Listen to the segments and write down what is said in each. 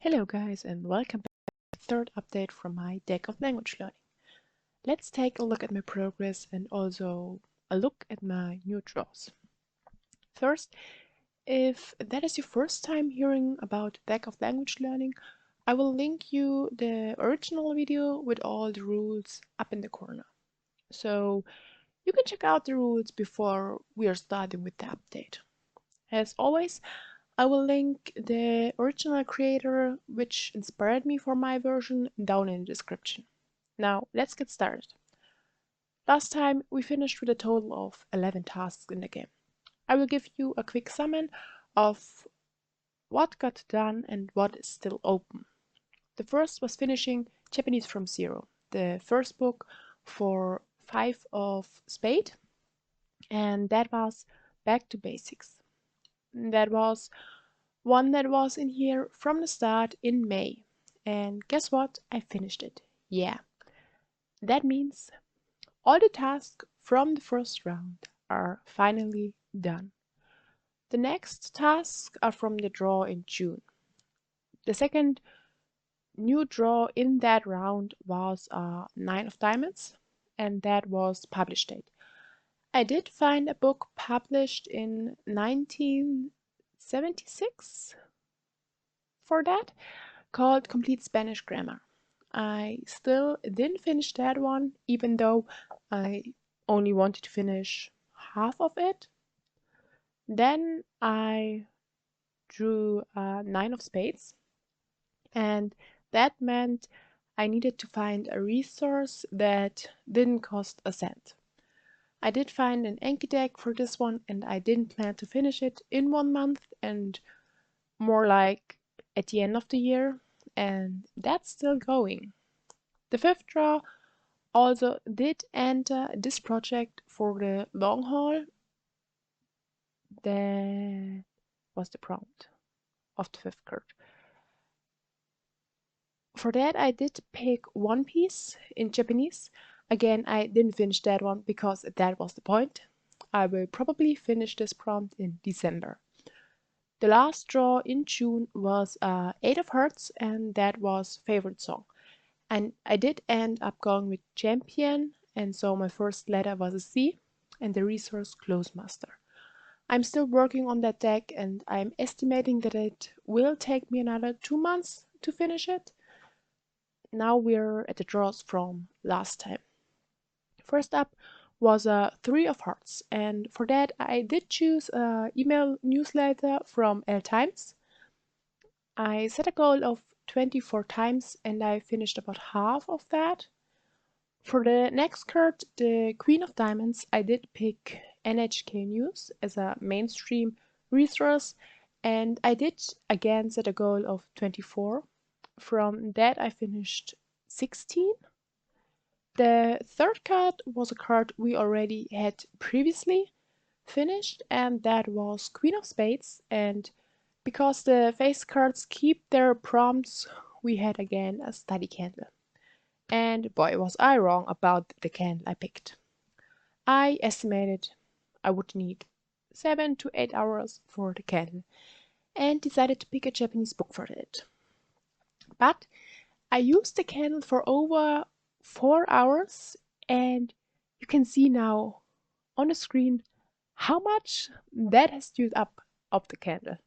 Hello guys and welcome back to the third update from my Deck of Language Learning. Let's take a look at my progress and also a look at my new draws. First, if that is your first time hearing about Deck of Language Learning, I will link you the original video with all the rules up in the corner. So you can check out the rules before we are starting with the update. As always, I will link the original creator which inspired me for my version down in the description. Now let's get started. Last time we finished with a total of 11 tasks in the game. I will give you a quick summary of what got done and what is still open. The first was finishing Japanese from Zero, the first book for 5 of Spade, and that was back to basics. That was one that was in here from the start in May. And guess what? I finished it. Yeah. That means all the tasks from the first round are finally done. The next tasks are from the draw in June. The second new draw in that round was 9 of Diamonds, and that was published date. I did find a book published in 1976 for that, called Complete Spanish Grammar. I still didn't finish that one, even though I only wanted to finish half of it. Then I drew 9 of Spades, and that meant I needed to find a resource that didn't cost a cent. I did find an Anki deck for this one, and I didn't plan to finish it in 1 month and more like at the end of the year, and that's still going. The fifth draw also did enter this project for the long haul. That was the prompt of the fifth card. For that I did pick One Piece in Japanese. Again, I didn't finish that one because that was the point. I will probably finish this prompt in December. The last draw in June was 8 of Hearts, and that was favorite song. And I did end up going with Champion, and so my first letter was a C, and the resource Closemaster. I'm still working on that deck, and I'm estimating that it will take me another 2 months to finish it. Now we're at the draws from last time. First up was a 3 of Hearts, and for that I did choose an email newsletter from L Times. I set a goal of 24 times and I finished about half of that. For the next card, the Queen of Diamonds, I did pick NHK News as a mainstream resource, and I did again set a goal of 24. From that I finished 16. The third card was a card we already had previously finished, and that was Queen of Spades, and because the face cards keep their prompts, we had again a study candle. And boy, was I wrong about the candle I picked. I estimated I would need 7 to 8 hours for the candle and decided to pick a Japanese book for it. But I used the candle for over 4 hours, and you can see now on the screen how much that has used up of the candle.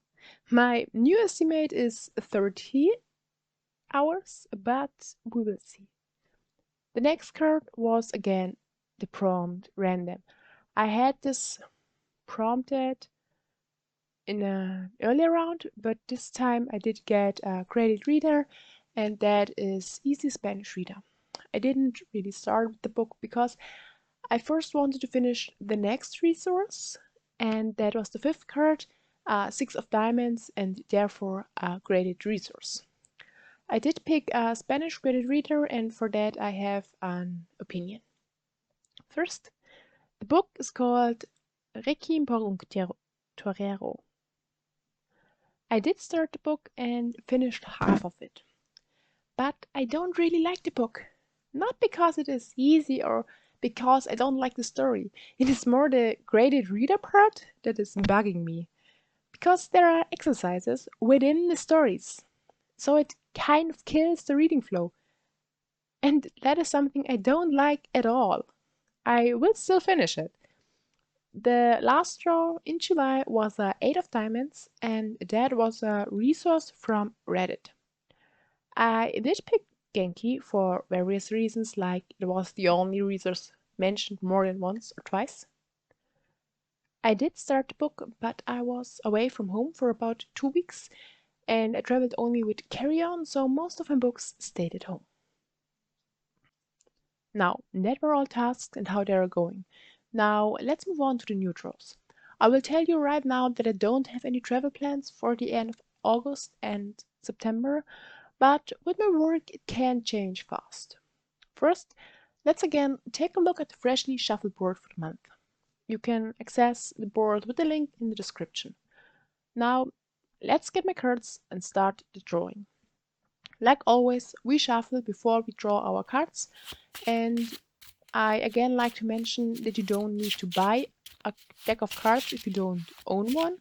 My new estimate is 30 hours, but we will see. The next card was again the prompt random. I had this prompted in an earlier round, but this time I did get a graded reader, and that is Easy Spanish Reader. I didn't really start with the book because I first wanted to finish the next resource, and that was the fifth card, 6 of Diamonds, and therefore a graded resource. I did pick a Spanish graded reader, and for that I have an opinion. First, the book is called Requiem por un torero. I did start the book and finished half of it. But I don't really like the book. Not because it is easy or because I don't like the story. It is more the graded reader part that is bugging me. Because there are exercises within the stories. So it kind of kills the reading flow. And that is something I don't like at all. I will still finish it. The last draw in July was a 8 of diamonds, and that was a resource from Reddit. I did pick Genki for various reasons, like it was the only resource mentioned more than once or twice. I did start the book, but I was away from home for about 2 weeks, and I traveled only with carry-on, so most of my books stayed at home. Now, that were all tasks and how they are going. Now, let's move on to the new draws. I will tell you right now that I don't have any travel plans for the end of August and September, but with my work it can change fast. First, let's again take a look at the freshly shuffled board for the month. You can access the board with the link in the description. Now, let's get my cards and start the drawing. Like always, we shuffle before we draw our cards, and I again like to mention that you don't need to buy a deck of cards if you don't own one.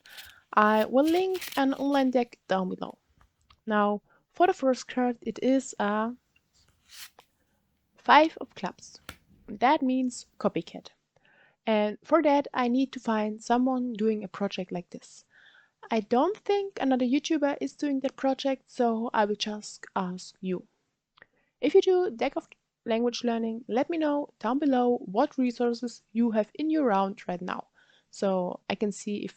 I will link an online deck down below. Now, for the first card, it is a 5 of clubs. That means copycat. And for that, I need to find someone doing a project like this. I don't think another YouTuber is doing that project, so I will just ask you. If you do Deck of Language Learning, let me know down below what resources you have in your round right now, so I can see if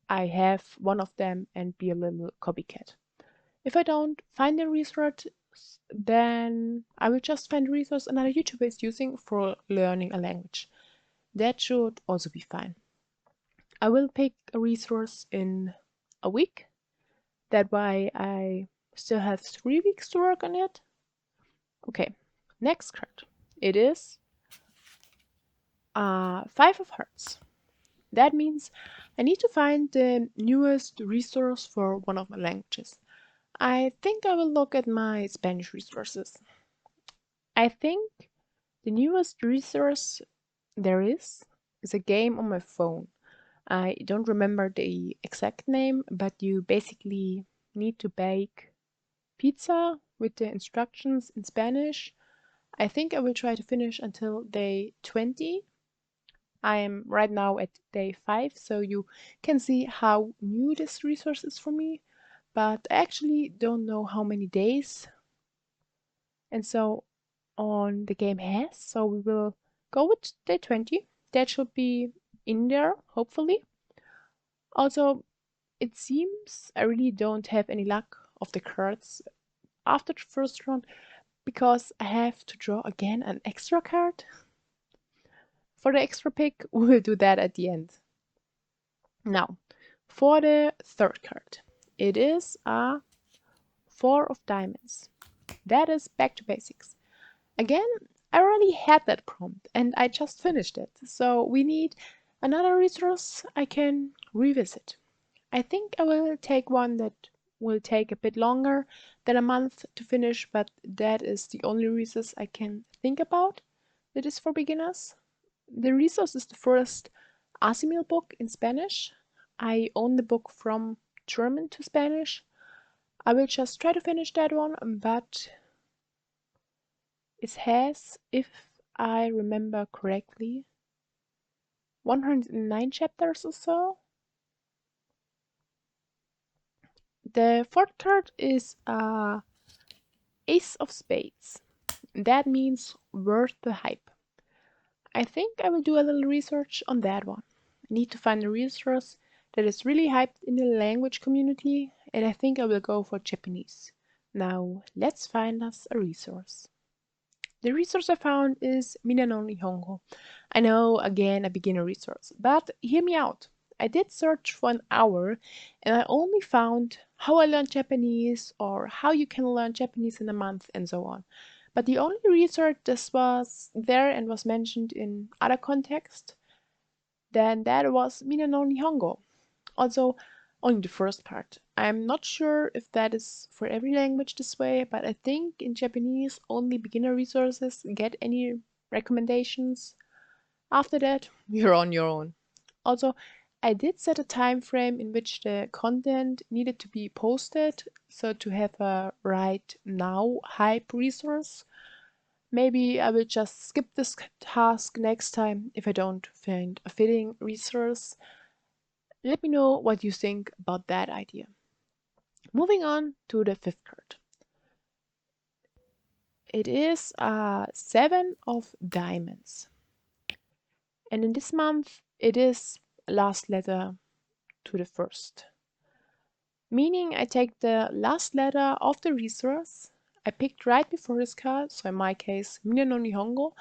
I have one of them and be a little copycat. If I don't find a resource, then I will just find a resource another YouTuber is using for learning a language. That should also be fine. I will pick a resource in a week. That way I still have 3 weeks to work on it. Okay, next card. It is 5 of hearts. That means I need to find the newest resource for one of my languages. I think I will look at my Spanish resources. I think the newest resource there is a game on my phone. I don't remember the exact name, but you basically need to bake pizza with the instructions in Spanish. I think I will try to finish until day 20. I am right now at day 5, so you can see how new this resource is for me, but I actually don't know how many days and so on the game has, so we will go with day 20. That should be in there, hopefully. Also, it seems I really don't have any luck of the cards after the first round because I have to draw again an extra card. For the extra pick, we will do that at the end. Now, for the third card, it is a 4 of diamonds. That is back to basics. Again, I already had that prompt and I just finished it, so we need another resource I can revisit. I think I will take one that will take a bit longer than a month to finish, but that is the only resource I can think about that is for beginners. The resource is the first Asimil book in Spanish. I own the book from German to Spanish. I will just try to finish that one, but it has, if I remember correctly, 109 chapters or so. The fourth card is Ace of Spades. That means worth the hype. I think I will do a little research on that one. I need to find a resource that is really hyped in the language community, and I think I will go for Japanese. Now, let's find us a resource. The resource I found is Mina no Nihongo. I know, again, a beginner resource, but hear me out. I did search for an hour and I only found how I learned Japanese or how you can learn Japanese in a month and so on. But the only resource this was there and was mentioned in other context, then that was Mina no Nihongo. Also, only the first part. I'm not sure if that is for every language this way, but I think in Japanese only beginner resources get any recommendations. After that, you're on your own. Also, I did set a time frame in which the content needed to be posted, so to have a right now hype resource. Maybe I will just skip this task next time if I don't find a fitting resource. Let me know what you think about that idea. Moving on to the fifth card. It is a 7 of diamonds. And in this month, it is last letter to the first. Meaning I take the last letter of the resource I picked right before this card, so in my case, Mina no Nihongo.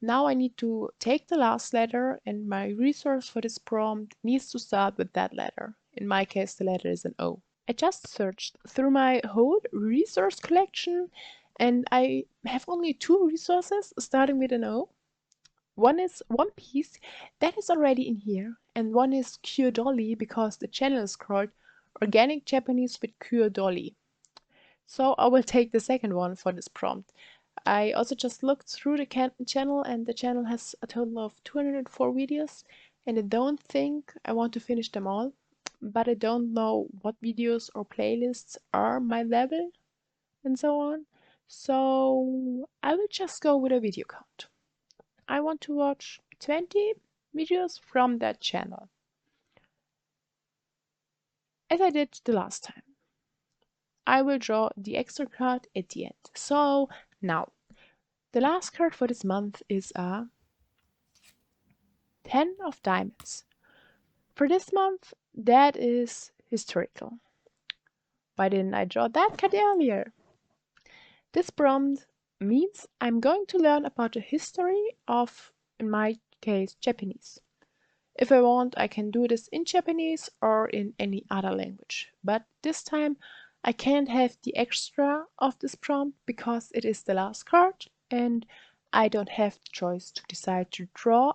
Now I need to take the last letter, and my resource for this prompt needs to start with that letter. In my case, the letter is an O. I just searched through my whole resource collection, and I have only 2 resources starting with an O. One is One Piece, that is already in here, and one is Cure Dolly because the channel is called Organic Japanese with Cure Dolly. So I will take the second one for this prompt. I also just looked through the channel, and the channel has a total of 204 videos, and I don't think I want to finish them all, but I don't know what videos or playlists are my level and so on. So I will just go with a video count. I want to watch 20 videos from that channel, as I did the last time. I will draw the extra card at the end. So now, the last card for this month is a 10 of diamonds. For this month, that is historical. Why didn't I draw that card earlier? This prompt means I'm going to learn about the history of, in my case, Japanese. If I want, I can do this in Japanese or in any other language. But this time, I can't have the extra of this prompt because it is the last card and I don't have the choice to decide to draw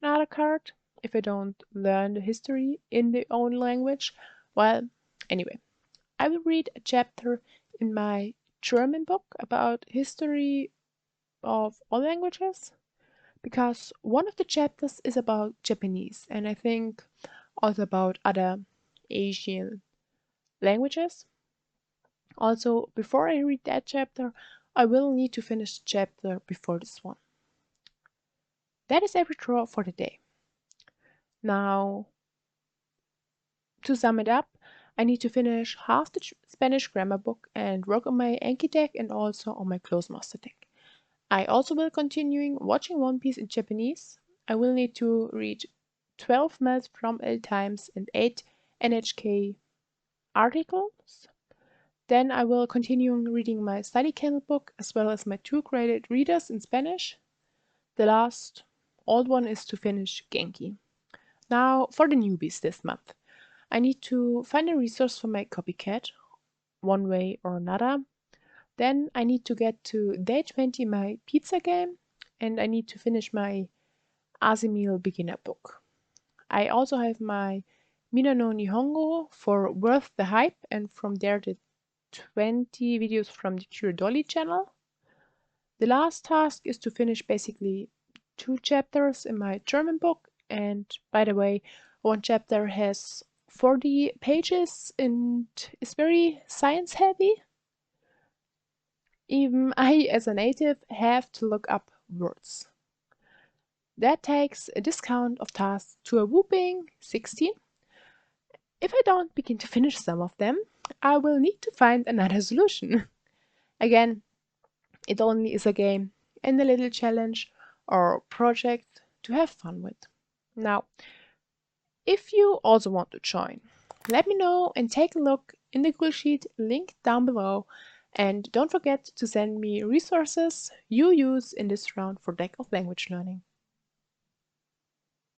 another card if I don't learn the history in the own language. Well, anyway, I will read a chapter in my German book about history of all languages because one of the chapters is about Japanese and I think also about other Asian languages. Also, before I read that chapter, I will need to finish the chapter before this one. That is every draw for the day. Now, to sum it up, I need to finish half the Spanish grammar book and work on my Anki deck and also on my Close Master deck. I also will continuing watching One Piece in Japanese. I will need to read 12 mails from L Times and 8 NHK articles. Then I will continue reading my study candle book as well as my 2 graded readers in Spanish. The last old one is to finish Genki. Now for the newbies this month. I need to find a resource for my copycat, one way or another. Then I need to get to day 20 my pizza game, and I need to finish my Asimil beginner book. I also have my Mina no Nihongo for Worth the Hype, and from there the 20 videos from the Cure Dolly channel. The last task is to finish basically 2 chapters in my German book, and by the way, one chapter has 40 pages and is very science heavy. Even I, as a native, have to look up words. That takes a discount of tasks to a whooping 16. If I don't begin to finish some of them, I will need to find another solution. Again, it only is a game and a little challenge or project to have fun with. Now, if you also want to join, let me know and take a look in the Google Sheet link down below. And don't forget to send me resources you use in this round for Deck of Language Learning.